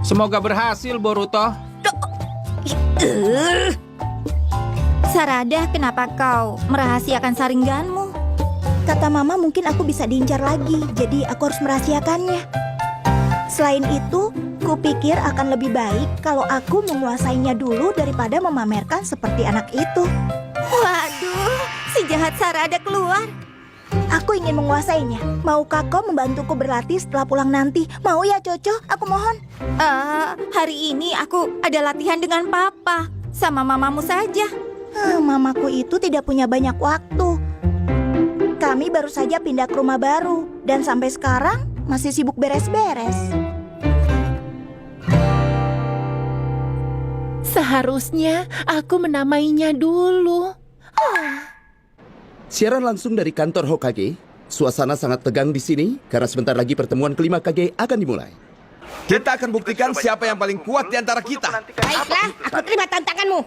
[SPEAKER 4] Semoga berhasil, Boruto.
[SPEAKER 10] Sarada, kenapa kau merahasiakan saringanmu? Kata mama mungkin aku bisa diincar lagi, jadi aku harus merahasiakannya. Selain itu, kupikir akan lebih baik kalau aku menguasainya dulu daripada memamerkan seperti anak itu. Waduh, si jahat
[SPEAKER 5] jahat Sarada keluar.
[SPEAKER 10] Aku ingin menguasainya. Maukah kau membantuku berlatih setelah pulang nanti? Mau ya, Coco? Aku mohon.
[SPEAKER 5] Hari ini aku ada latihan dengan papa. Sama mamamu saja.
[SPEAKER 10] Mamaku itu tidak punya banyak waktu. Kami baru saja pindah ke rumah baru. Dan sampai sekarang masih sibuk beres-beres.
[SPEAKER 2] Seharusnya aku menamainya dulu.
[SPEAKER 14] Siaran langsung dari kantor Hokage. Suasana sangat tegang di sini karena sebentar lagi pertemuan kelima Kage akan dimulai.
[SPEAKER 3] Kita akan buktikan siapa yang paling kuat di antara kita.
[SPEAKER 12] Baiklah, aku terima tantanganmu.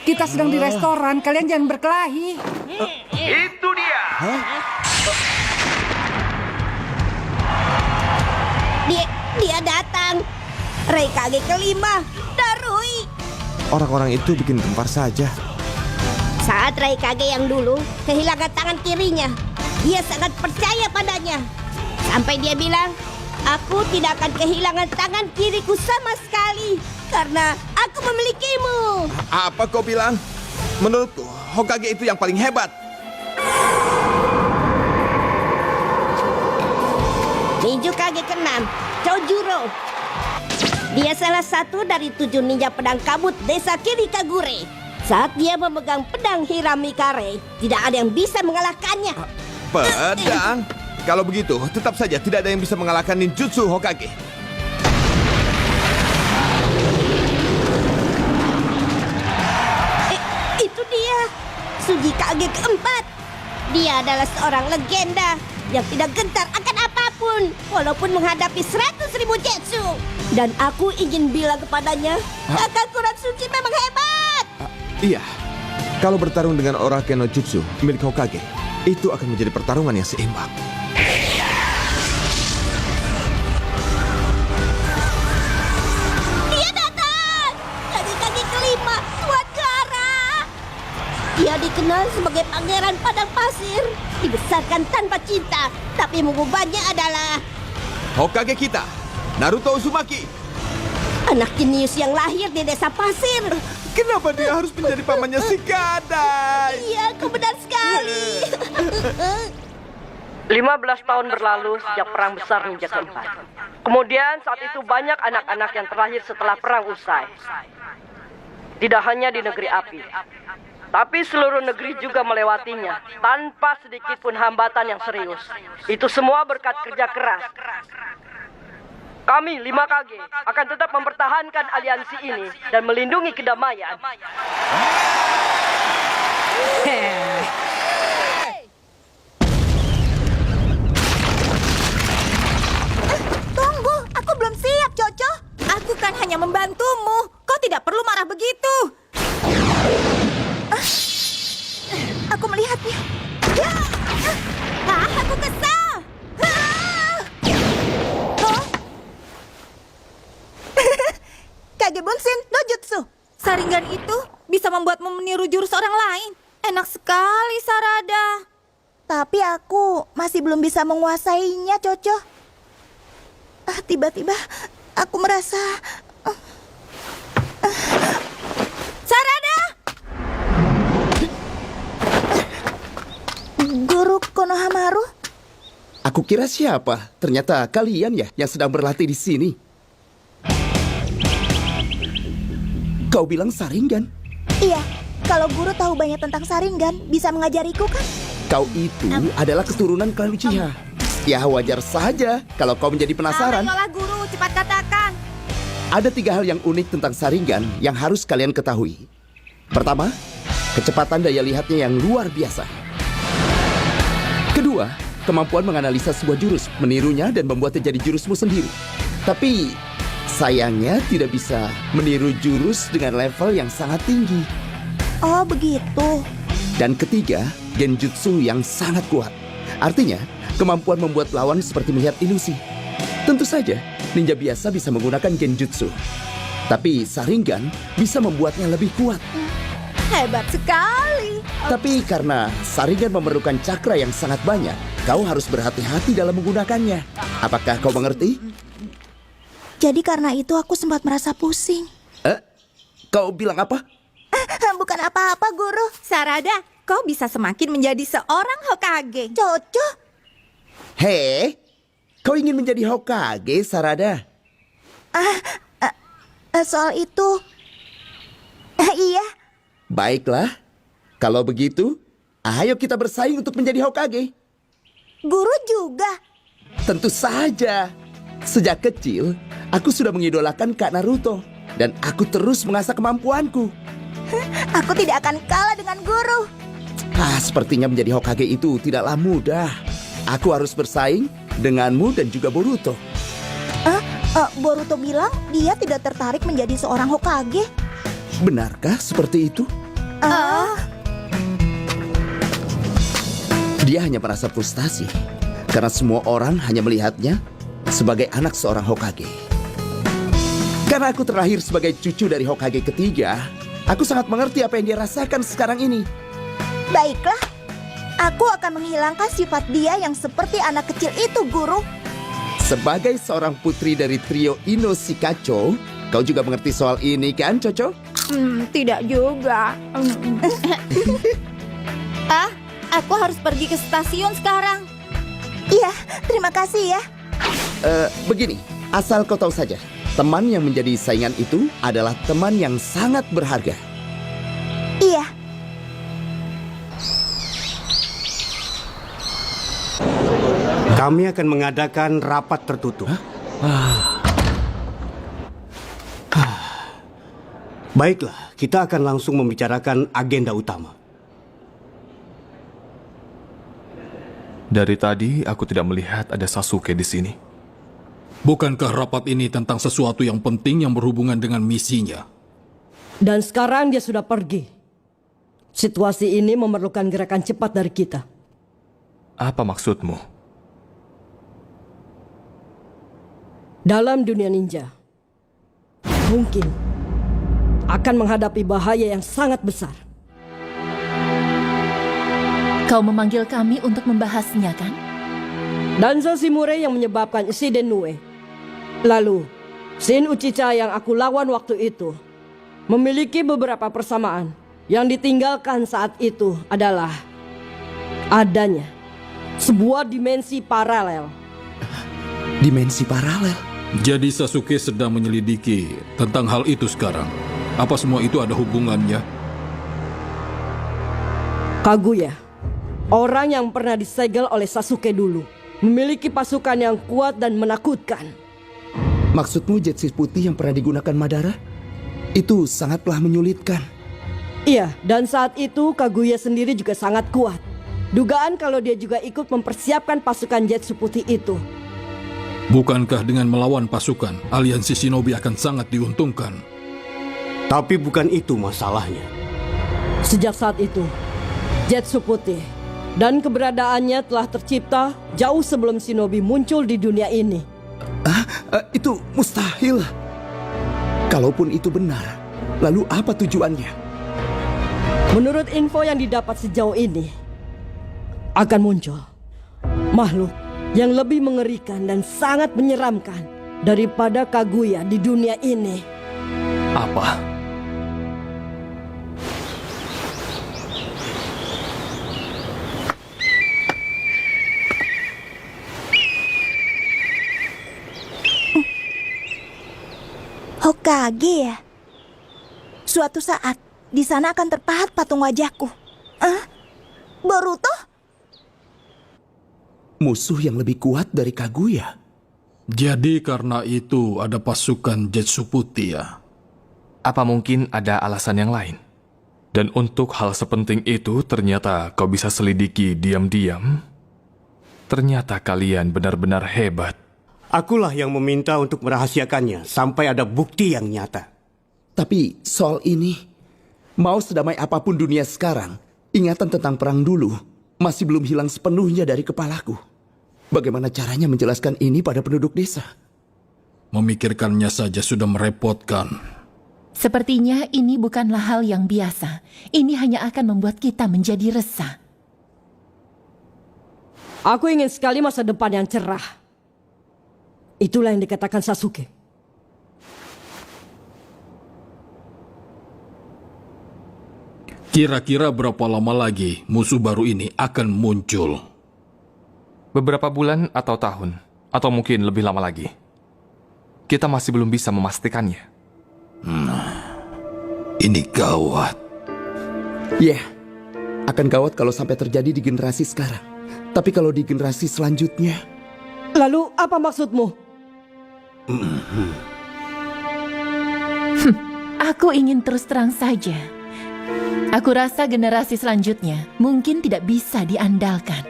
[SPEAKER 13] Kita sedang di restoran, kalian jangan berkelahi.
[SPEAKER 15] Itu dia.
[SPEAKER 12] Dia datang. Raikage kelima, Darui.
[SPEAKER 3] Orang-orang itu bikin gempar saja.
[SPEAKER 12] Saat Raikage yang dulu kehilangan tangan kirinya, dia sangat percaya padanya. Sampai dia bilang, aku tidak akan kehilangan tangan kiriku sama sekali karena aku memilikimu.
[SPEAKER 3] Apa kau bilang? Menurutku, Hokage itu yang paling hebat.
[SPEAKER 12] Ninja Kage ke-6, Chojuro. Dia salah satu dari 7 ninja pedang kabut desa Kirikagure. Saat dia memegang pedang Hiramikare, tidak ada yang bisa mengalahkannya.
[SPEAKER 3] Pedang? Kalau begitu, tetap saja tidak ada yang bisa mengalahkan ninjutsu Hokage.
[SPEAKER 12] Itu dia, Tsujikage keempat. Dia adalah seorang legenda yang tidak gentar akan apapun, walaupun menghadapi 100.000 jetsu. Dan aku ingin bilang kepadanya, kakak Kuratsuki memang hebat.
[SPEAKER 3] Iya, kalau bertarung dengan Orake no Jutsu milik Hokage, itu akan menjadi pertarungan yang seimbang.
[SPEAKER 12] Dia datang! Kaki-kaki kelima, Tuan Kara. Dia dikenal sebagai pangeran padang pasir. Dibesarkan tanpa cinta, tapi mengubahnya adalah
[SPEAKER 3] Hokage kita, Naruto Uzumaki.
[SPEAKER 12] anak jenius yang lahir di desa pasir.
[SPEAKER 3] Kenapa dia harus menjadi pamannya si Gadai?
[SPEAKER 12] Iya, kau benar sekali.
[SPEAKER 1] 15 tahun berlalu sejak perang besar ninja keempat. Kemudian saat itu banyak anak-anak yang terlahir setelah perang usai. Tidak hanya di negeri api, tapi seluruh negeri juga melewatinya tanpa sedikit pun hambatan yang serius. Itu semua berkat kerja keras. Kami 5 Kage akan tetap mempertahankan aliansi ini dan melindungi kedamaian.
[SPEAKER 5] Tunggu, aku belum siap, Coco. Aku kan hanya membantumu. Kau tidak perlu marah begitu. Aku melihatnya. Aku kesal. Kage Bunshin no Jutsu. Saringan itu bisa membuatmu meniru jurus orang lain. Enak sekali, Sarada.
[SPEAKER 10] Tapi aku masih belum bisa menguasainya, Coco. Tiba-tiba aku merasa...
[SPEAKER 5] Sarada!
[SPEAKER 10] Guru Konohamaru?
[SPEAKER 14] Aku kira siapa? Ternyata kalian ya yang sedang berlatih di sini. Kau bilang Sharingan?
[SPEAKER 10] Iya, kalau guru tahu banyak tentang Sharingan, bisa mengajariku kan?
[SPEAKER 14] Kau itu adalah keturunan klan Uchiha. Ya wajar saja kalau kau menjadi penasaran.
[SPEAKER 5] Ayolah guru, cepat katakan.
[SPEAKER 14] Ada 3 hal yang unik tentang Sharingan yang harus kalian ketahui. Pertama, kecepatan daya lihatnya yang luar biasa. Kedua, kemampuan menganalisa sebuah jurus, menirunya dan membuatnya jadi jurusmu sendiri. Tapi sayangnya tidak bisa meniru jurus dengan level yang sangat tinggi.
[SPEAKER 10] Oh, begitu.
[SPEAKER 14] Dan ketiga, genjutsu yang sangat kuat. Artinya, kemampuan membuat lawan seperti melihat ilusi. Tentu saja, ninja biasa bisa menggunakan genjutsu. Tapi Sharingan bisa membuatnya lebih kuat.
[SPEAKER 5] Hebat sekali.
[SPEAKER 14] Tapi karena Sharingan memerlukan cakra yang sangat banyak, kau harus berhati-hati dalam menggunakannya. Apakah kau mengerti?
[SPEAKER 10] Jadi karena itu aku sempat merasa pusing.
[SPEAKER 14] Kau bilang apa?
[SPEAKER 10] Bukan apa-apa, Guru.
[SPEAKER 5] Sarada,
[SPEAKER 10] kau bisa semakin menjadi seorang Hokage.
[SPEAKER 5] Cocok.
[SPEAKER 14] Hei, kau ingin menjadi Hokage, Sarada?
[SPEAKER 5] Soal itu... iya.
[SPEAKER 14] Baiklah, kalau begitu, ayo kita bersaing untuk menjadi Hokage.
[SPEAKER 5] Guru juga.
[SPEAKER 14] Tentu saja. Sejak kecil, aku sudah mengidolakan Kak Naruto. Dan aku terus mengasah kemampuanku.
[SPEAKER 5] Aku tidak akan kalah dengan guru.
[SPEAKER 14] Sepertinya menjadi Hokage itu tidaklah mudah. Aku harus bersaing denganmu dan juga Boruto.
[SPEAKER 5] Boruto bilang dia tidak tertarik menjadi seorang Hokage.
[SPEAKER 14] Benarkah seperti itu? Dia hanya merasa frustasi karena semua orang hanya melihatnya sebagai anak seorang Hokage. Karena aku terlahir sebagai cucu dari Hokage ketiga, aku sangat mengerti apa yang dia rasakan sekarang ini.
[SPEAKER 5] Baiklah, aku akan menghilangkan sifat dia yang seperti anak kecil itu, guru.
[SPEAKER 14] Sebagai seorang putri dari trio Ino Shikacho, kau juga mengerti soal ini kan, Coco?
[SPEAKER 10] Tidak juga.
[SPEAKER 5] Aku harus pergi ke stasiun sekarang. Iya, terima kasih ya.
[SPEAKER 14] Begini, asal kau tahu saja, teman yang menjadi saingan itu adalah teman yang sangat berharga.
[SPEAKER 5] Iya.
[SPEAKER 11] Kami akan mengadakan rapat tertutup. Baiklah, kita akan langsung membicarakan agenda utama.
[SPEAKER 7] Dari tadi aku tidak melihat ada Sasuke di sini.
[SPEAKER 4] Bukankah rapat ini tentang sesuatu yang penting yang berhubungan dengan misinya?
[SPEAKER 1] Dan sekarang dia sudah pergi. Situasi ini memerlukan gerakan cepat dari kita.
[SPEAKER 7] Apa maksudmu?
[SPEAKER 1] Dalam dunia ninja, mungkin akan menghadapi bahaya yang sangat besar.
[SPEAKER 2] Kau memanggil kami untuk membahasnya, kan?
[SPEAKER 1] Danzo Shimure yang menyebabkan insiden Nue. Lalu, Shin Uchiha yang aku lawan waktu itu memiliki beberapa persamaan. Yang ditinggalkan saat itu adalah adanya sebuah dimensi paralel.
[SPEAKER 14] Dimensi paralel?
[SPEAKER 4] Jadi Sasuke sedang menyelidiki tentang hal itu sekarang. Apa semua itu ada hubungannya?
[SPEAKER 1] Kaguya, orang yang pernah disegel oleh Sasuke dulu, memiliki pasukan yang kuat dan menakutkan.
[SPEAKER 14] Maksudmu Jetsu putih yang pernah digunakan Madara? Itu sangatlah menyulitkan.
[SPEAKER 1] Iya, dan saat itu Kaguya sendiri juga sangat kuat. Dugaan kalau dia juga ikut mempersiapkan pasukan Jetsu putih itu.
[SPEAKER 4] Bukankah dengan melawan pasukan, aliansi Shinobi akan sangat diuntungkan?
[SPEAKER 11] Tapi bukan itu masalahnya.
[SPEAKER 1] Sejak saat itu, Jetsu putih dan keberadaannya telah tercipta jauh sebelum Shinobi muncul di dunia ini.
[SPEAKER 14] Itu mustahil. Kalaupun itu benar, lalu apa tujuannya?
[SPEAKER 1] Menurut info yang didapat sejauh ini, akan muncul makhluk yang lebih mengerikan dan sangat menyeramkan daripada Kaguya di dunia ini.
[SPEAKER 7] Apa?
[SPEAKER 5] Hokage ya? Suatu saat, di sana akan terpahat patung wajahku. Boruto?
[SPEAKER 14] Musuh yang lebih kuat dari Kaguya.
[SPEAKER 4] Jadi karena itu ada pasukan Jetsu putih ya?
[SPEAKER 7] Apa mungkin ada alasan yang lain? Dan untuk hal sepenting itu ternyata kau bisa selidiki diam-diam? Ternyata kalian benar-benar hebat.
[SPEAKER 11] Akulah yang meminta untuk merahasiakannya sampai ada bukti yang nyata.
[SPEAKER 14] Tapi soal ini, mau sedamai apapun dunia sekarang, ingatan tentang perang dulu masih belum hilang sepenuhnya dari kepalaku. Bagaimana caranya menjelaskan ini pada penduduk desa?
[SPEAKER 4] Memikirkannya saja sudah merepotkan.
[SPEAKER 2] Sepertinya ini bukanlah hal yang biasa. Ini hanya akan membuat kita menjadi resah.
[SPEAKER 1] Aku ingin sekali masa depan yang cerah. Itulah yang dikatakan Sasuke.
[SPEAKER 4] Kira-kira berapa lama lagi musuh baru ini akan muncul?
[SPEAKER 7] Beberapa bulan atau tahun, atau mungkin lebih lama lagi. Kita masih belum bisa memastikannya.
[SPEAKER 8] Ini gawat.
[SPEAKER 14] Ya, akan gawat kalau sampai terjadi di generasi sekarang. Tapi kalau di generasi selanjutnya...
[SPEAKER 1] Lalu apa maksudmu?
[SPEAKER 2] Aku ingin terus terang saja. Aku rasa generasi selanjutnya mungkin tidak bisa diandalkan.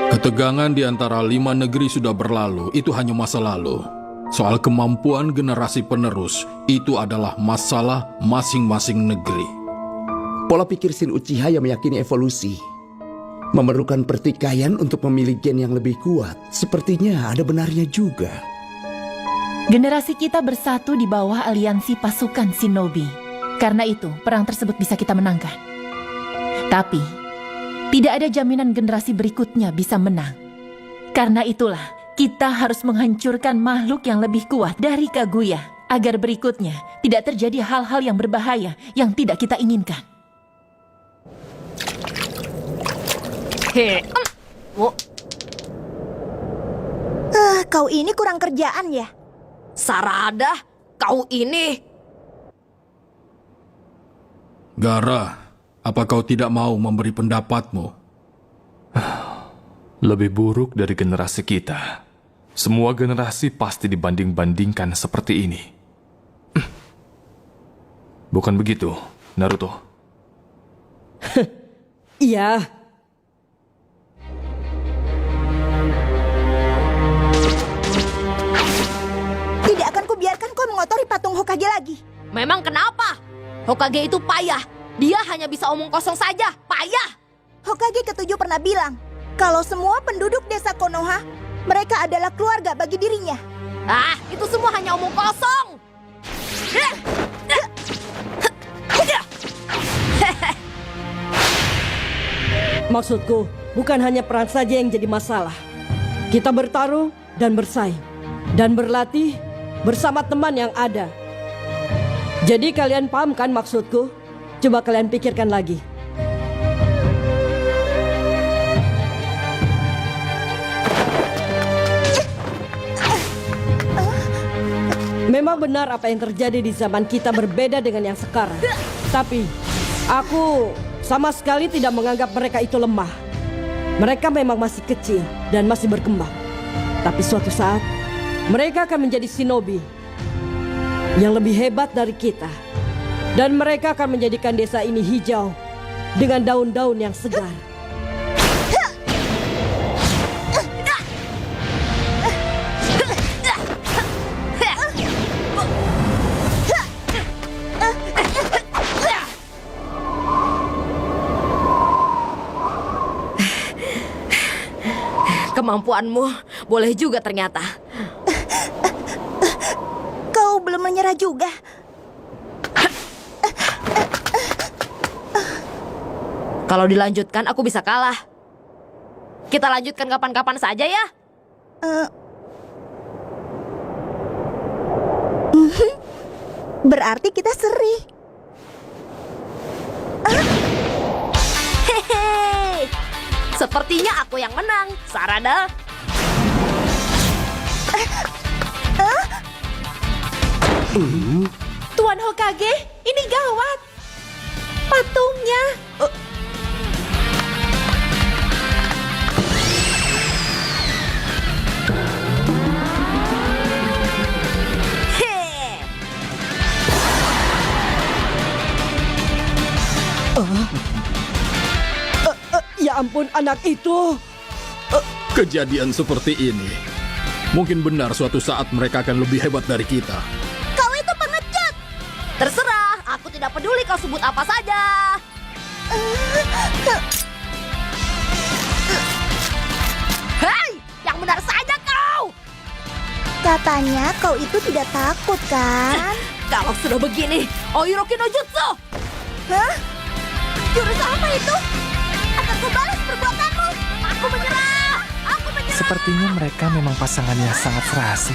[SPEAKER 4] Ketegangan di antara 5 negeri sudah berlalu, itu hanya masa lalu. Soal kemampuan generasi penerus, itu adalah masalah masing-masing negeri.
[SPEAKER 14] Pola pikir Shin Uchiha yang meyakini evolusi memerlukan pertikaian untuk memilih gen yang lebih kuat. Sepertinya ada benarnya juga.
[SPEAKER 2] Generasi kita bersatu di bawah aliansi pasukan shinobi. Karena itu, perang tersebut bisa kita menangkan. Tapi, tidak ada jaminan generasi berikutnya bisa menang. Karena itulah, kita harus menghancurkan makhluk yang lebih kuat dari Kaguya, agar berikutnya tidak terjadi hal-hal yang berbahaya yang tidak kita inginkan.
[SPEAKER 10] Kau ini kurang kerjaan ya?
[SPEAKER 12] Sarada, kau ini...
[SPEAKER 4] Gara, apa kau tidak mau memberi pendapatmu?
[SPEAKER 7] Lebih buruk dari generasi kita. Semua generasi pasti dibanding-bandingkan seperti ini. Bukan begitu, Naruto?
[SPEAKER 1] Iya.
[SPEAKER 10] Tidak akan kubiarkan kau mengotori patung Hokage lagi.
[SPEAKER 12] Memang kenapa? Hokage itu payah. Dia hanya bisa omong kosong saja. Payah.
[SPEAKER 10] Hokage ke-7 pernah bilang, kalau semua penduduk desa Konoha, mereka adalah keluarga bagi dirinya.
[SPEAKER 12] Ah, itu semua hanya omong kosong.
[SPEAKER 1] Maksudku, bukan hanya perang saja yang jadi masalah. Kita bertarung dan bersaing. Dan berlatih bersama teman yang ada. Jadi kalian paham kan maksudku? Coba kalian pikirkan lagi. Memang benar apa yang terjadi di zaman kita berbeda dengan yang sekarang. Tapi, aku sama sekali tidak menganggap mereka itu lemah. Mereka memang masih kecil dan masih berkembang. Tapi suatu saat, mereka akan menjadi shinobi yang lebih hebat dari kita. Dan mereka akan menjadikan desa ini hijau dengan daun-daun yang segar.
[SPEAKER 12] Kemampuanmu boleh juga ternyata.
[SPEAKER 10] Kau belum menyerah juga.
[SPEAKER 12] Kalau dilanjutkan, aku bisa kalah. Kita lanjutkan kapan-kapan saja ya.
[SPEAKER 10] Berarti kita seri.
[SPEAKER 12] Hehe. Sepertinya aku yang menang, Sarada.
[SPEAKER 2] Tuan Hokage, ini gawat. Patungnya.
[SPEAKER 1] Ya ampun, anak itu.
[SPEAKER 4] Kejadian seperti ini. Mungkin benar suatu saat mereka akan lebih hebat dari kita.
[SPEAKER 12] Kau itu pengecut. Terserah, aku tidak peduli kau sebut apa saja. Hei, yang benar saja kau.
[SPEAKER 10] Katanya kau itu tidak takut kan?
[SPEAKER 12] Kalau sudah begini, Oiroki no Jutsu.
[SPEAKER 10] Hah? Jurus apa itu? Akan kubalas perbuatanmu. Aku menyerah. Aku menyerah.
[SPEAKER 16] Sepertinya mereka memang pasangan yang sangat serasi.